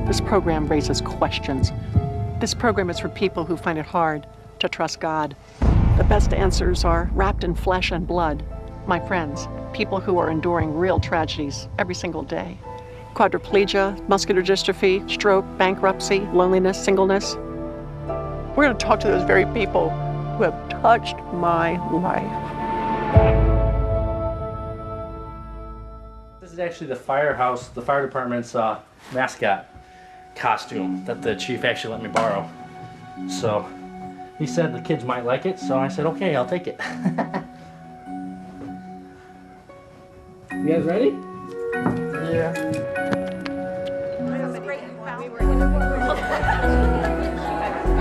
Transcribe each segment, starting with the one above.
This program raises questions. This program is for people who find it hard to trust God. The best answers are wrapped in flesh and blood. My friends, people who are enduring real tragedies every single day. Quadriplegia, muscular dystrophy, stroke, bankruptcy, loneliness, singleness. We're going to talk to those very people who have touched my life. This is actually the firehouse, the fire department's mascot costume that the chief actually let me borrow. So he said the kids might like it, so I said, okay, I'll take it. You guys ready? Yeah.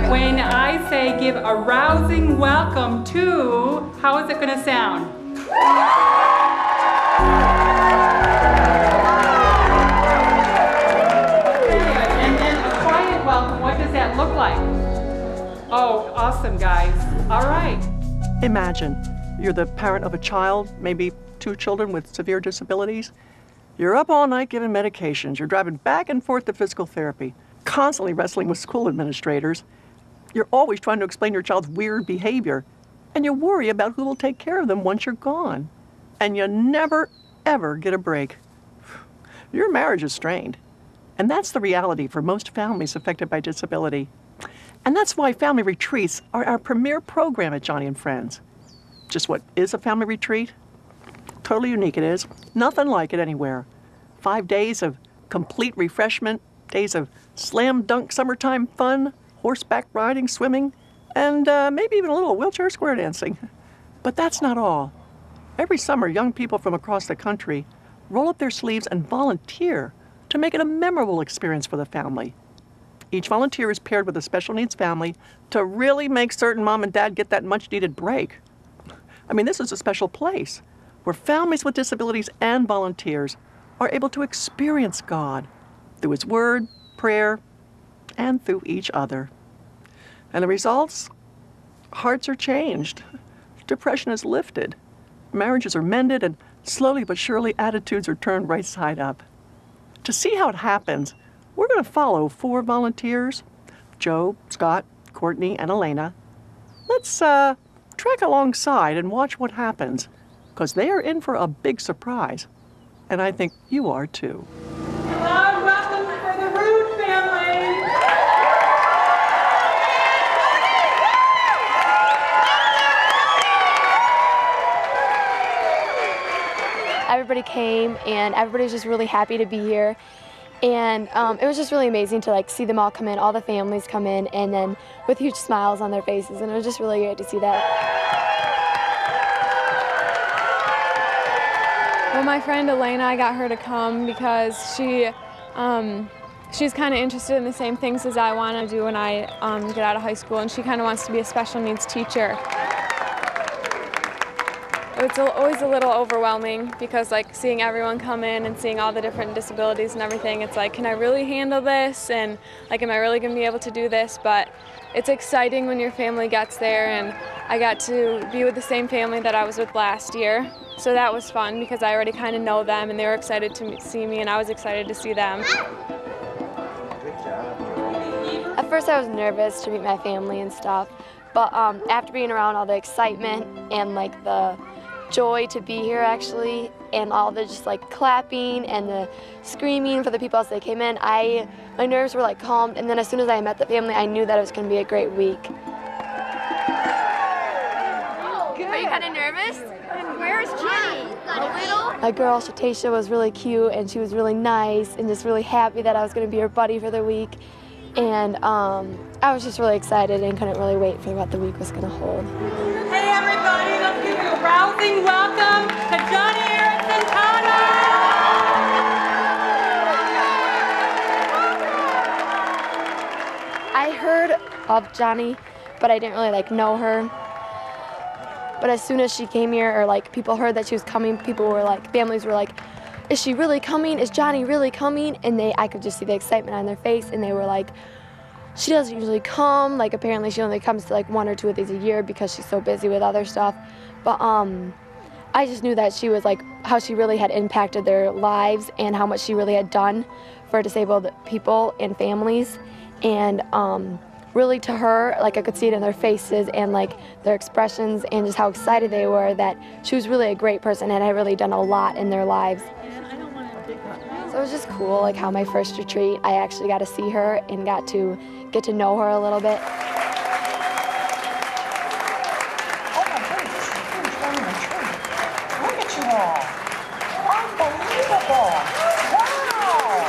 When I say give a rousing welcome to, how is it going to sound? And then a quiet welcome, what does that look like? Oh, awesome, guys. All right. Imagine you're the parent of a child, maybe 2 children with severe disabilities. You're up all night giving medications. You're driving back and forth to physical therapy, constantly wrestling with school administrators. You're always trying to explain your child's weird behavior, and you worry about who will take care of them once you're gone. And you never, ever get a break. Your marriage is strained. And that's the reality for most families affected by disability. And that's why family retreats are our premier program at Joni and Friends. Just what is a family retreat? Totally unique it is. Nothing like it anywhere. 5 days of complete refreshment, days of slam dunk summertime fun, horseback riding, swimming, and maybe even a little wheelchair square dancing. But that's not all. Every summer, young people from across the country roll up their sleeves and volunteer to make it a memorable experience for the family. Each volunteer is paired with a special needs family to really make certain mom and dad get that much needed break. I mean, this is a special place where families with disabilities and volunteers are able to experience God through His Word, prayer, and through each other. And the results? Hearts are changed. Depression is lifted. Marriages are mended, and slowly but surely attitudes are turned right side up. To see how it happens, we're going to follow 4 volunteers, Joe, Scott, Courtney, and Elena. Let's track alongside and watch what happens, because they are in for a big surprise. And I think you are too. Hello, welcome for the Root family. Everybody came, and everybody was just really happy to be here. And it was just really amazing to see them all come in, all the families come in, and then with huge smiles on their faces, and it was just really great to see that. Well, my friend Elena, I got her to come because she's kind of interested in the same things as I want to do when I get out of high school, and she kind of wants to be a special needs teacher. It's always a little overwhelming because seeing everyone come in and seeing all the different disabilities and everything, it's can I really handle this, and am I really going to be able to do this? But it's exciting when your family gets there, and I got to be with the same family that I was with last year. So that was fun because I already kind of know them, and they were excited to see me, and I was excited to see them. Good job. At first I was nervous to meet my family and stuff, but after being around all the excitement and the joy to be here actually, and all the just clapping and the screaming for the people as they came in, my nerves were calmed, and then as soon as I met the family, I knew that it was going to be a great week. Are you kind of nervous? Where's Joni? My girl Shatasha was really cute, and she was really nice and just really happy that I was going to be her buddy for the week. And I was just really excited and couldn't really wait for what the week was going to hold. Hey everybody, let's give you a rousing welcome to Joni and Tana. I heard of Joni, but I didn't really know her. But as soon as she came here, or people heard that she was coming, people were families were is she really coming? Is Joni really coming? And I could just see the excitement on their face, and they were she doesn't usually come. Apparently she only comes to 1 or 2 of these a year because she's so busy with other stuff. But I just knew that she was like, how she really had impacted their lives and how much she really had done for disabled people and families. And really to her, like I could see it in their faces and like their expressions and just how excited they were that she was really a great person and had really done a lot in their lives. So it was just cool, like how my first retreat, I actually got to see her and got to get to know her a little bit. Oh my goodness, this is a huge family retreat. Look at you all. Unbelievable. Wow.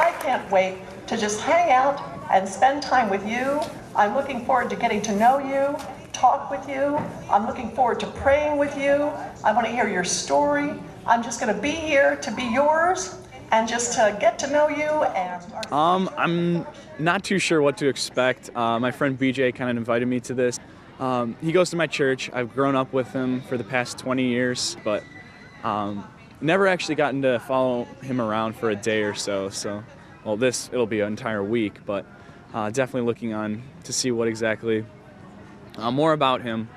I can't wait to just hang out and spend time with you. I'm looking forward to getting to know you, talk with you. I'm looking forward to praying with you. I want to hear your story. I'm just going to be here to be yours and just to get to know you. And I'm not too sure what to expect. My friend BJ kind of invited me to this. He goes to my church. I've grown up with him for the past 20 years, but never actually gotten to follow him around for a day or so. Well, it'll be an entire week, but definitely looking on to see what exactly more about him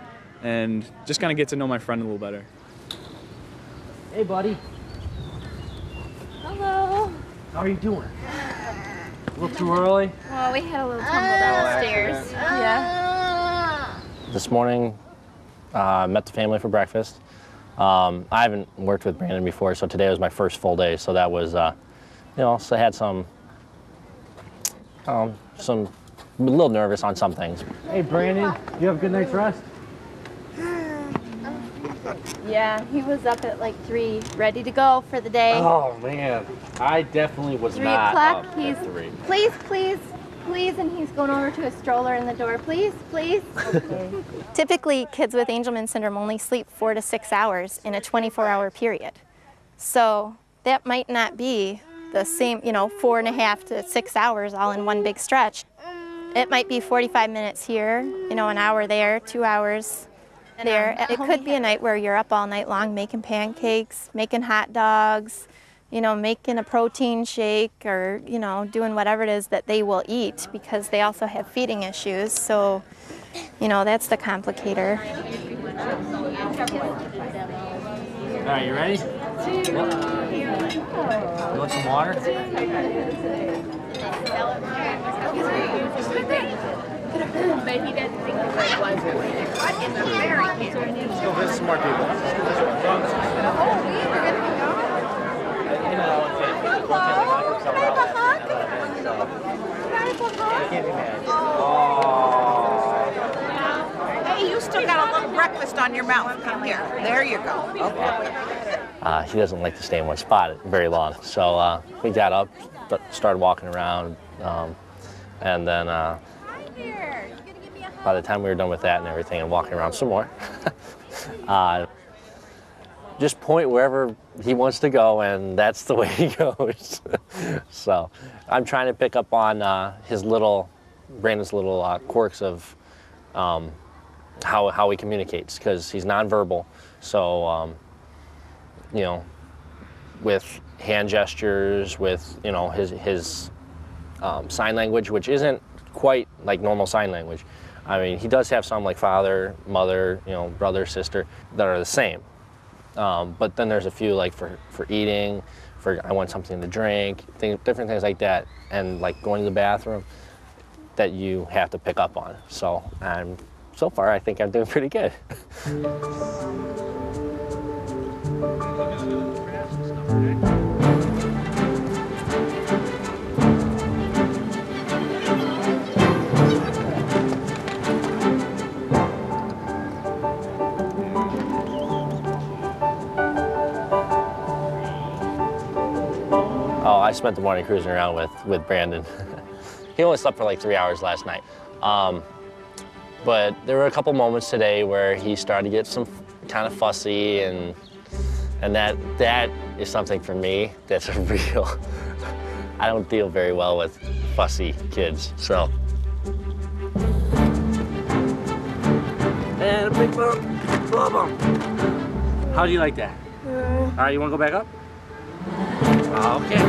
and just kind of get to know my friend a little better. Hey, buddy. Hello. How are you doing? A little too early? Well, we had a little tumble downstairs. Yeah. This morning, met the family for breakfast. I haven't worked with Brandon before, so today was my first full day. So that was, so I had some a little nervous on some things. Hey, Brandon, you have a good night's rest? Yeah, he was up at like 3, ready to go for the day. Oh man, I definitely was 3 not o'clock. up He's at 3. please, and he's going over to a stroller in the door. Please. Okay. Typically, kids with Angelman syndrome only sleep 4 to 6 hours in a 24-hour period. So that might not be the same, 4.5 to 6 hours all in one big stretch. It might be 45 minutes here, an hour there, 2 hours there. It could be a night where you're up all night long making pancakes, making hot dogs, making a protein shake or, doing whatever it is that they will eat because they also have feeding issues. So, that's the complicator. All right, you ready? Yep. You want some water? But he doesn't think the bird was born. What is the very kid? Let's go visit some more people. Hey, you still got a little breakfast on your mouth. Come here. There you go. Okay. He doesn't like to stay in one spot very long. So we got up, started walking around, and then by the time we were done with that and everything and walking around some more, just point wherever he wants to go, and that's the way he goes. So I'm trying to pick up on Brandon's little quirks of how he communicates, because he's nonverbal. So, with hand gestures, with, his sign language, which isn't quite like normal sign language. I mean, he does have some like father, mother, brother, sister that are the same. But then there's a few like for eating, for I want something to drink, different things like that, and like going to the bathroom that you have to pick up on. So so far I think I'm doing pretty good. I spent the morning cruising around with Brandon. He only slept for like 3 hours last night. But there were a couple moments today where he started to get some kind of fussy, and that is something for me that's a real, I don't deal very well with fussy kids, so. And a big bump. How do you like that? All right, you want to go back up? Okay.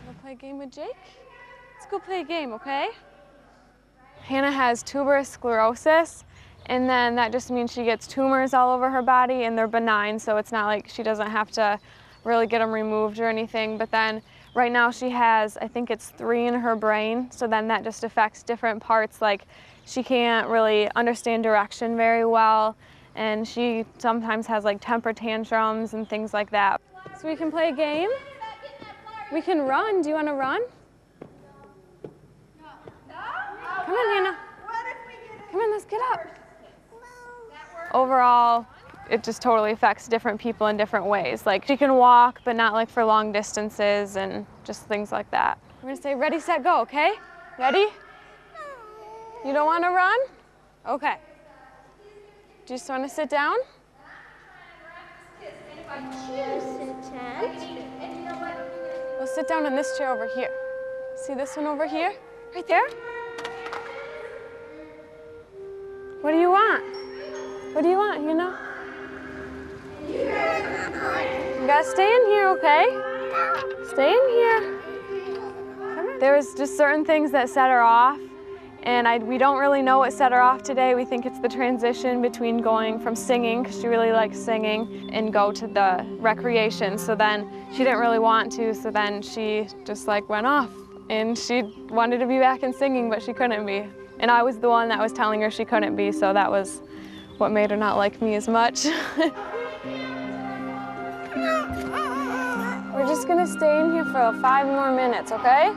Wanna play a game with Jake? let's go play a game, okay? Hannah has tuberous sclerosis, and then that just means she gets tumors all over her body, and they're benign, so it's not like she doesn't have to really get them removed or anything. But then right now she has, I think it's 3 in her brain, so then that just affects different parts, like she can't really understand direction very well, and she sometimes has like temper tantrums and things like that. So we can play a game. We can run. Do you want to run? Come on, Hannah. Come on, let's get up. Overall, it just totally affects different people in different ways. Like she can walk, but not like for long distances and just things like that. We're gonna say ready, set, go, okay? Ready? You don't want to run? Okay. Do you just want to sit down? We'll sit down in this chair over here. See this one over here? Right there? What do you want? What do you want, you know? You gotta stay in here, okay? Stay in here. There was just certain things that set her off, and we don't really know what set her off today. We think it's the transition between going from singing, because she really likes singing, and go to the recreation. So then she didn't really want to, so then she just like went off. And she wanted to be back in singing, but she couldn't be. And I was the one that was telling her she couldn't be, so that was what made her not like me as much. We're just gonna stay in here for 5 more minutes, okay?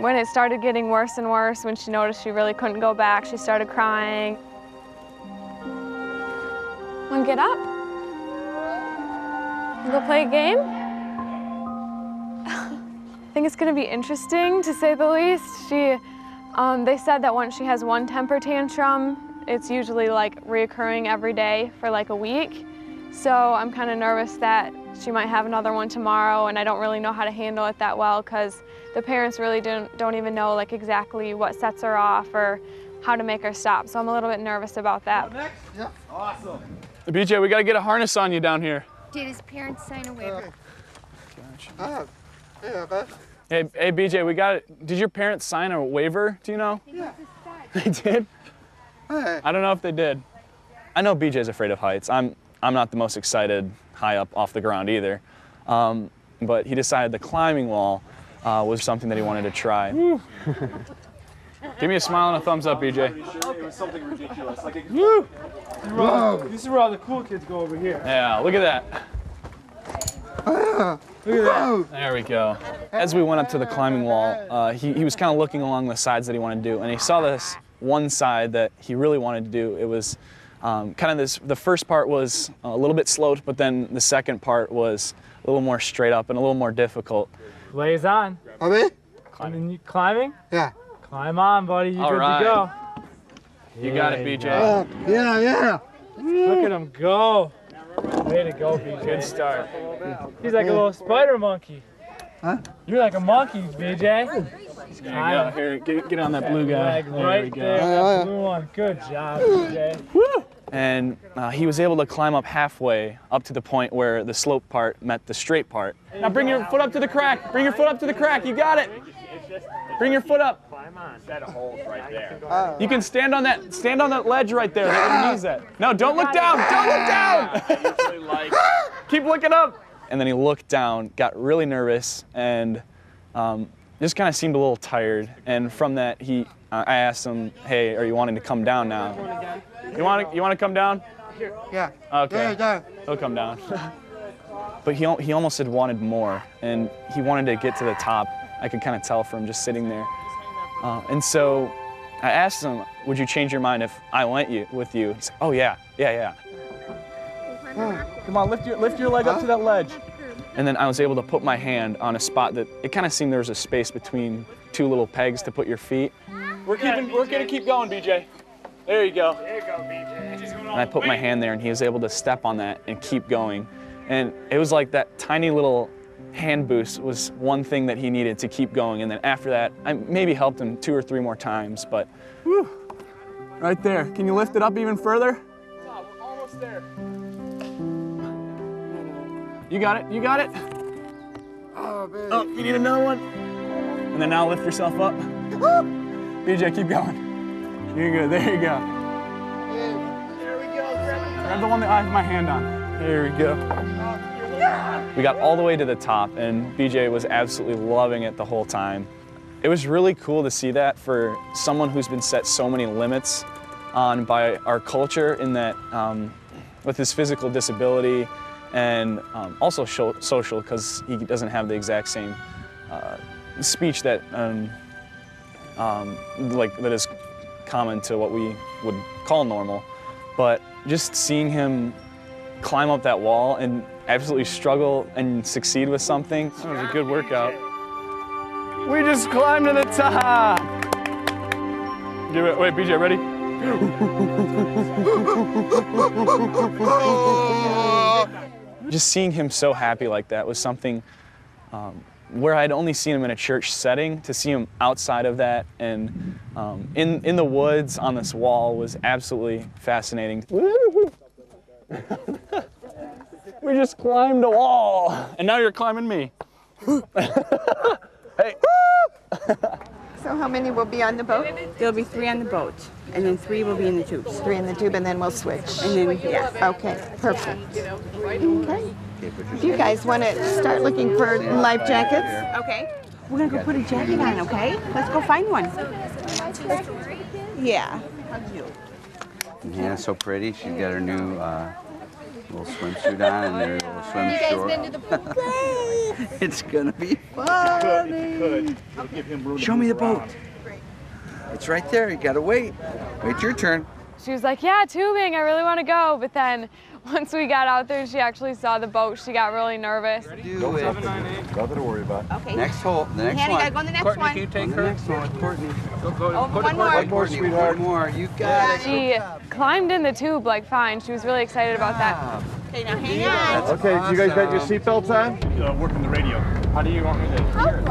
When it started getting worse and worse, when she noticed she really couldn't go back, she started crying. Wanna get up? Go play a game? I think it's gonna be interesting, to say the least. They said that once she has one temper tantrum, it's usually like reoccurring every day for like a week. So I'm kind of nervous that she might have another one tomorrow, and I don't really know how to handle it that well because the parents really don't even know like exactly what sets her off or how to make her stop. So I'm a little bit nervous about that. Next? Yeah. Awesome. BJ, we gotta get a harness on you down here. Did his parents sign a waiver? Yeah, okay. Hey, BJ, did your parents sign a waiver, do you know? Yeah. They did? Hey. I don't know if they did. I know BJ's afraid of heights. I'm not the most excited high up off the ground either. But he decided the climbing wall was something that he wanted to try. Give me a smile and a thumbs up, BJ. It was something ridiculous. Like, Woo! This is where all the cool kids go over here. Yeah, look at that. Look at that. There we go. As we went up to the climbing wall, he was kind of looking along the sides that he wanted to do, and he saw this one side that he really wanted to do. It was kind of the first part was a little bit sloped, but then the second part was a little more straight up and a little more difficult. Blaze on. Are we? Climbing? Yeah. Climb on, buddy. You good right. to go. You got it, BJ. Yeah. Look at him go. Way to go, BJ. Good start. He's like a little spider monkey. Huh? You're like a monkey, BJ. There you go. Here, get on that blue guy. Like right there, that blue one. Good job, BJ. Woo! And he was able to climb up halfway, up to the point where the slope part met the straight part. Now bring your foot up to the crack. Bring your foot up to the crack. You got it. Bring your foot up. Set a hole right there. You can stand on that ledge right there. That wouldn't use that. No, don't look down. Don't look down. Keep looking up. And then he looked down, got really nervous, and just kind of seemed a little tired. And from that, I asked him, "Hey, are you wanting to come down now? You want to come down?" Yeah. Okay. Yeah. He'll come down. But he almost had wanted more, and he wanted to get to the top. I could kind of tell from just sitting there. And so I asked him, "Would you change your mind if I went with you?" He said, "Oh yeah. Come on, lift your leg up to that ledge." And then I was able to put my hand on a spot that it kind of seemed there was a space between 2 little pegs to put your feet. We're gonna keep going, BJ. There you go. There you go, BJ. And I put my hand there, and he was able to step on that and keep going. And it was like that tiny little hand boost was one thing that he needed to keep going. And then after that, I maybe helped him 2 or 3 more times, but whew, right there. Can you lift it up even further? We're almost there. You got it, you got it. Oh, baby. Oh, you need another one. And then now lift yourself up. BJ, keep going. You're good, there you go. There we go. Grab the one that I have my hand on. There we go. We got all the way to the top, and BJ was absolutely loving it the whole time. It was really cool to see that for someone who's been set so many limits on by our culture, in that with his physical disability and also social, because he doesn't have the exact same speech that that is common to what we would call normal. But just seeing him climb up that wall and absolutely struggle and succeed with something, that was a good workout. We just climbed to the top. Give it, wait, BJ, ready? Just seeing him so happy like that was something where I'd only seen him in a church setting. To see him outside of that and in the woods on this wall was absolutely fascinating. We just climbed a wall, and now you're climbing me. Hey. So how many will be on the boat? There'll be 3 on the boat, and then 3 will be in the tubes. 3 in the tube, and then we'll switch. And then, yeah. Okay, perfect. Okay. If you guys want to start looking for life jackets. Okay. We're going to go put a jacket on, okay? Let's go find one. Yeah. Yeah, so pretty. She's got her new little swimsuit on and her little swim short. Been to the pool? It's gonna be fun. Show me the boat. It's right there. You gotta wait. Wait your turn. She was like, yeah, tubing, I really want to go. But then once we got out there, she actually saw the boat. She got really nervous. Do it. Nothing to worry about. Okay. Next hole. The next Hannah, one. gotta go on the next Courtney, one. can you take On the her? next one, Courtney. One more. One more, sweetheart. One more. You got it. She climbed in the tube like fine. She was really excited about that. Okay, now hang on. Okay, you guys got your seatbelts on? Working the radio. How do you want me to hear it?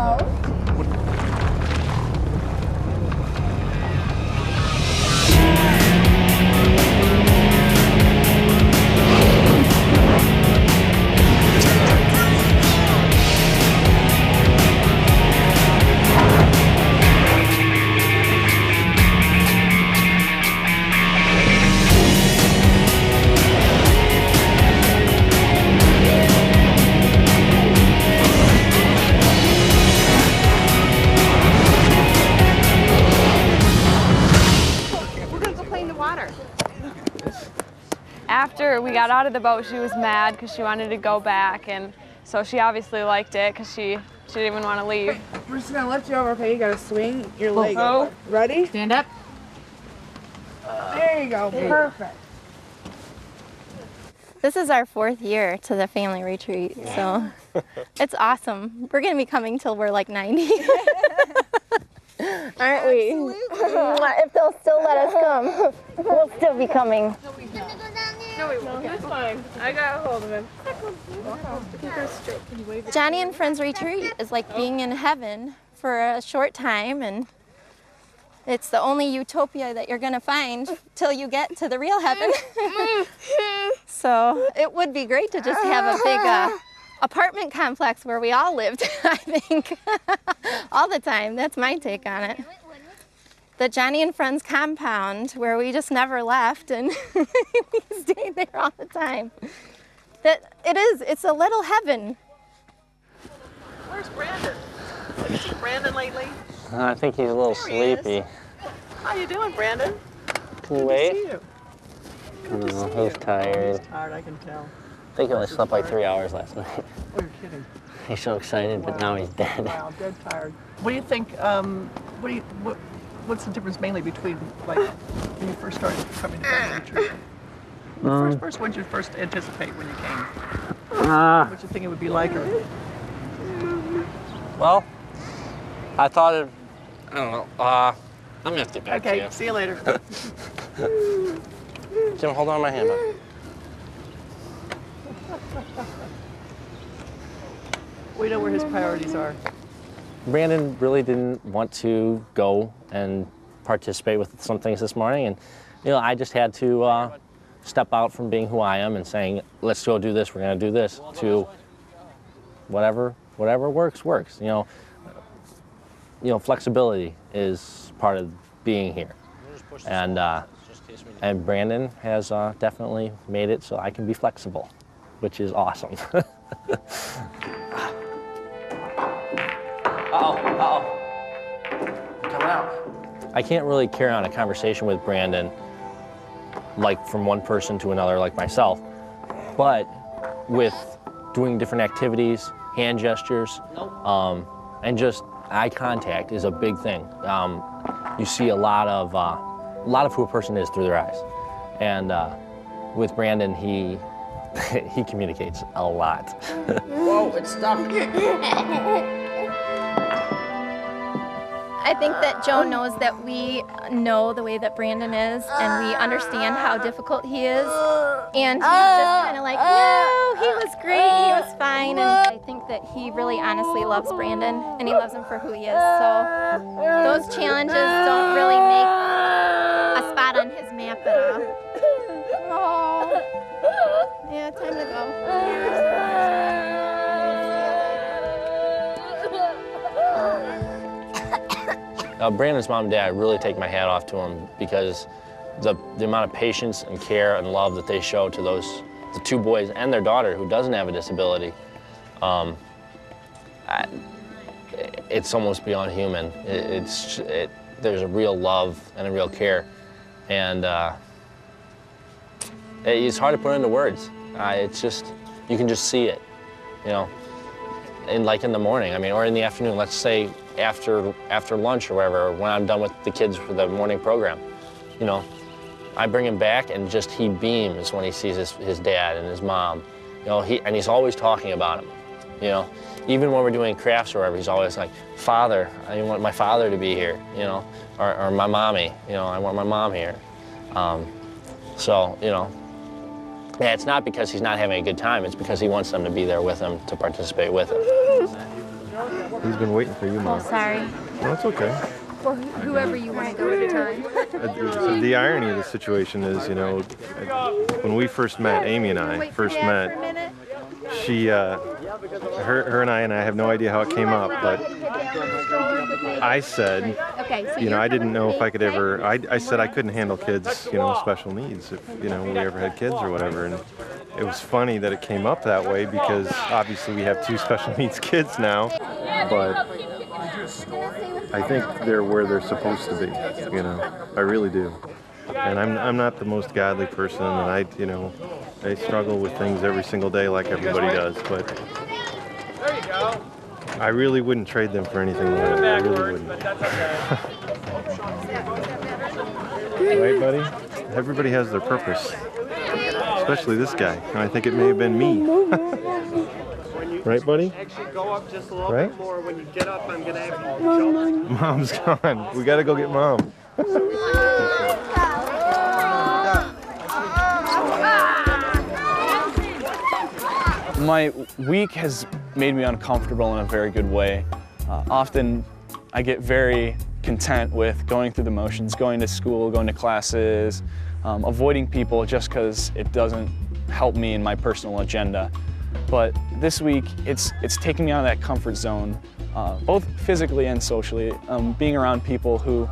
After we got out of the boat, she was mad because she wanted to go back, and so she obviously liked it because she didn't even want to leave. We're just gonna lift you over, okay? You gotta swing your leg. Oh. Ready? Stand up. There you go. Perfect. This is our 4th year to the family retreat, so it's awesome. We're going to be coming till we're like 90. Aren't we? If they'll still let us come, we'll still be coming. No, we won't. It's fine. I got a hold of him. Joni and Friends Retreat is like being in heaven for a short time, and it's the only utopia that you're going to find till you get to the real heaven. So it would be great to just have a big apartment complex where we all lived, I think, all the time. That's my take on it. The Joni and Friends compound where we just never left and we stayed there all the time. It's a little heaven. Where's Brandon? Have you seen Brandon lately? I think he's a little sleepy. How you doing, Brandon? Can you Good wait? to see you. Good to No, see he's you. tired. He's tired, I can tell. I think he only slept like 3 hours last night. Oh, you're kidding. He's so excited, but now he's dead. Wow, dead tired. What do you think? What's the difference mainly between like when you first started coming to family retreat? First, what did you first anticipate when you came? What did you think it would be like? Or Well, I thought it. I don't know. I'm gonna have to get back to you. okay, see you later. Jim, hold on my hand. Bud. We know where his priorities are. Brandon really didn't want to go and participate with some things this morning, and I just had to step out from being who I am and saying, let's go do this, we're gonna do this, to whatever works, works. You know, flexibility is part of being here, and Brandon has definitely made it so I can be flexible, which is awesome. Coming out. I can't really carry on a conversation with Brandon like from one person to another like myself, but with doing different activities, hand gestures, and just eye contact is a big thing. You see a lot of who a person is through their eyes, and with Brandon, he communicates a lot. Whoa, it's stuck. I think that Joe knows that we know the way that Brandon is, and we understand how difficult he is. And he's just kind of like, no, he was great, he was fine. And I think that he really honestly loves Brandon, and he loves him for who he is. So those challenges don't really make a spot on his map at all. Oh, yeah, time to go. Brandon's mom and dad, I really take my hat off to them because the amount of patience and care and love that they show to the two boys and their daughter who doesn't have a disability, it's almost beyond human. There's a real love and a real care, and it's hard to put into words. It's just, you can just see it, you know. And like in the morning, I mean, or in the afternoon, let's say after lunch or whatever, when I'm done with the kids for the morning program, you know, I bring him back and just he beams when he sees his dad and his mom, you know, and he's always talking about him, you know. Even when we're doing crafts or whatever, he's always like, Father, I want my father to be here, you know, or my mommy, you know, I want my mom here. So, you know, yeah, it's not because he's not having a good time, it's because he wants them to be there with him, to participate with him. He's been waiting for you, Mom. Oh, sorry. No, it's okay. For whoever you want to go at a time. The irony of the situation is, you know, when we first met, Amy and I first met, she, her and I have no idea how it came up, but I said, you know, I didn't know if I could ever, I said I couldn't handle kids, you know, with special needs, if, you know, we ever had kids or whatever. And it was funny that it came up that way because obviously we have 2 special needs kids now, but I think they're where they're supposed to be, you know, I really do. And I'm not the most godly person, and I struggle with things every single day like everybody does, but I really wouldn't trade them for anything. I really wouldn't. Right, buddy? Everybody has their purpose, especially this guy, and I think it may have been me. Right, buddy? Actually, go up just a little bit more. When you get up, I'm going to have you jump. Mom's gone. We got to go get Mom. My week has made me uncomfortable in a very good way. Often I get very content with going through the motions, going to school, going to classes, avoiding people just because it doesn't help me in my personal agenda. But this week, it's taken me out of that comfort zone, both physically and socially, being around people who,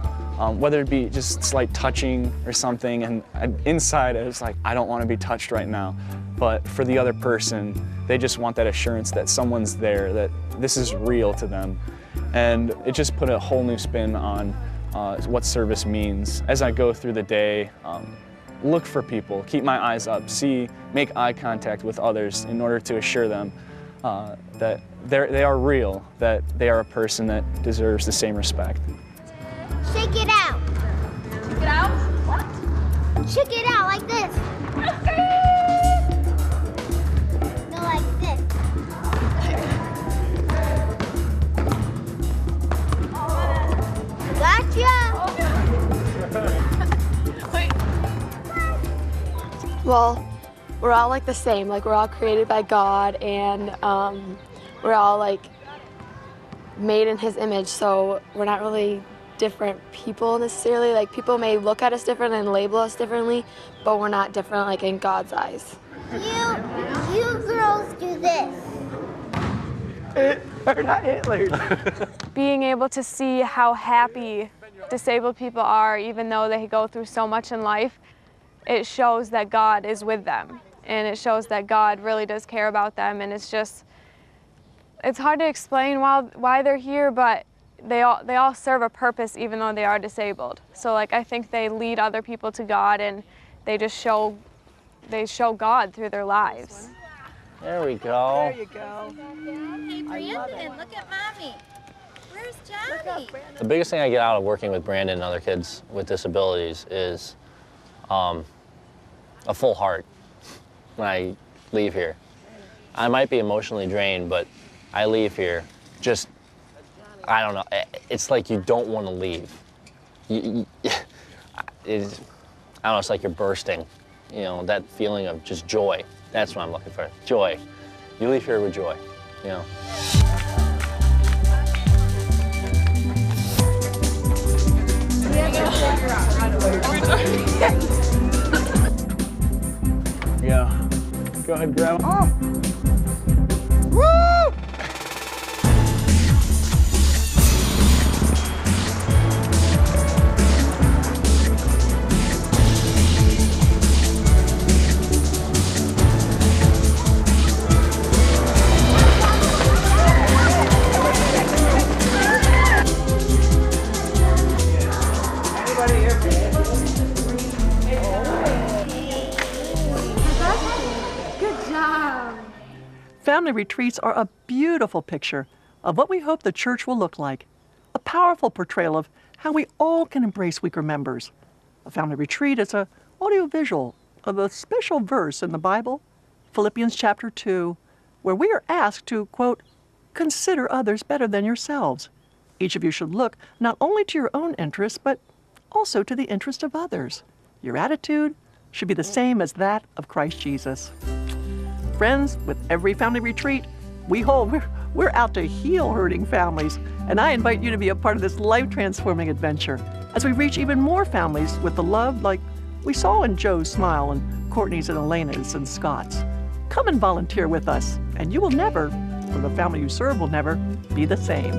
whether it be just slight touching or something, and inside I was like, I don't want to be touched right now. But for the other person, they just want that assurance that someone's there, that this is real to them. And it just put a whole new spin on what service means. As I go through the day, look for people, keep my eyes up, make eye contact with others in order to assure them that they are real, that they are a person that deserves the same respect. Shake it out. Shake it out? What? Shake it out like this. No, like this. Gotcha. Well, we're all like the same. Like, we're all created by God, and we're all like made in His image. So we're not really different people necessarily. Like, people may look at us different and label us differently, but we're not different like in God's eyes. You girls do this. They're not Hitlers. Being able to see how happy disabled people are, even though they go through so much in life, it shows that God is with them. And it shows that God really does care about them. And it's just, it's hard to explain why they're here, but they all serve a purpose even though they are disabled. So like, I think they lead other people to God, and they just show God through their lives. There we go. There you go. Hey, Brandon, look at Mommy. Where's Johnny? The biggest thing I get out of working with Brandon and other kids with disabilities is a full heart when I leave here. I might be emotionally drained, but I leave here just, I don't know, it's like you don't want to leave. I don't know, it's like you're bursting. You know, that feeling of just joy. That's what I'm looking for, joy. You leave here with joy, you know. Yeah. Go ahead, Grandma. Oh. Woo! Family retreats are a beautiful picture of what we hope the church will look like. A powerful portrayal of how we all can embrace weaker members. A family retreat is an audiovisual of a special verse in the Bible, Philippians chapter 2, where we are asked to, quote, consider others better than yourselves. Each of you should look not only to your own interests, but also to the interest of others. Your attitude should be the same as that of Christ Jesus. Friends, with every family retreat we hold, we're out to heal hurting families. And I invite you to be a part of this life-transforming adventure as we reach even more families with the love like we saw in Joe's smile and Courtney's and Elena's and Scott's. Come and volunteer with us, and you will never, or the family you serve will never, be the same.